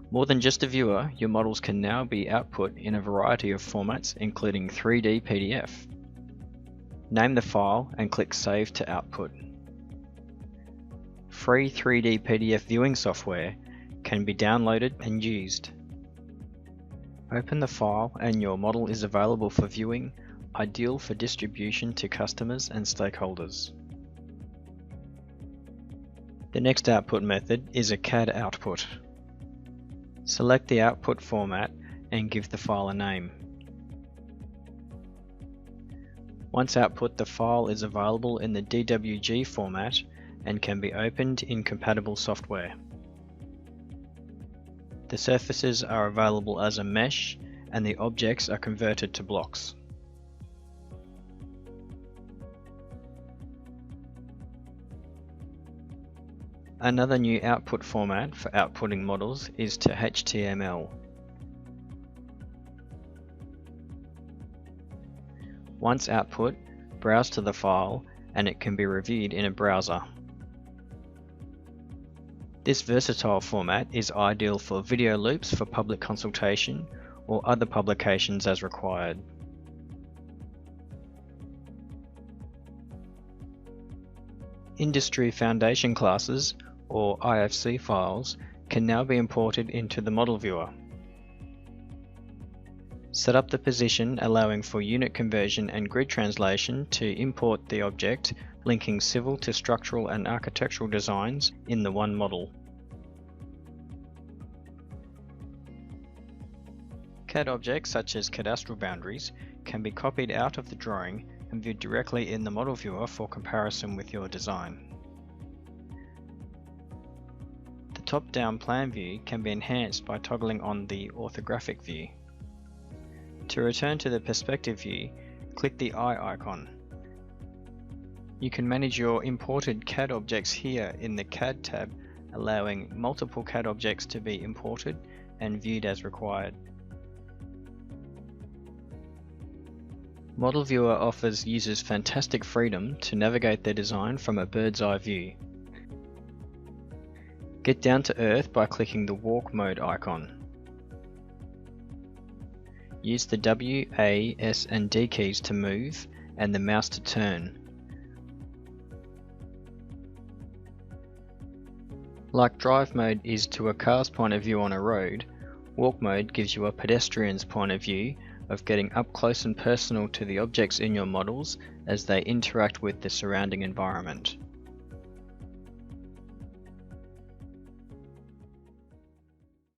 More than just a viewer, your models can now be output in a variety of formats, including 3D PDF. Name the file and click Save to Output. Free 3D PDF viewing software can be downloaded and used. Open the file and your model is available for viewing, ideal for distribution to customers and stakeholders. The next output method is a CAD output. Select the output format and give the file a name. Once output, the file is available in the DWG format and can be opened in compatible software. The surfaces are available as a mesh and the objects are converted to blocks. Another new output format for outputting models is to HTML. Once output, browse to the file and it can be reviewed in a browser. This versatile format is ideal for video loops for public consultation or other publications as required. Industry foundation classes, or IFC files, can now be imported into the model viewer. Set up the position allowing for unit conversion and grid translation to import the object, linking civil to structural and architectural designs in the one model. CAD objects such as cadastral boundaries can be copied out of the drawing and viewed directly in the model viewer for comparison with your design. The top-down plan view can be enhanced by toggling on the orthographic view. To return to the perspective view, click the eye icon. You can manage your imported CAD objects here in the CAD tab, allowing multiple CAD objects to be imported and viewed as required. Model Viewer offers users fantastic freedom to navigate their design from a bird's eye view. Get down to earth by clicking the walk mode icon. Use the W, A, S and D keys to move and the mouse to turn. Like drive mode is to a car's point of view on a road, walk mode gives you a pedestrian's point of view of getting up close and personal to the objects in your models as they interact with the surrounding environment.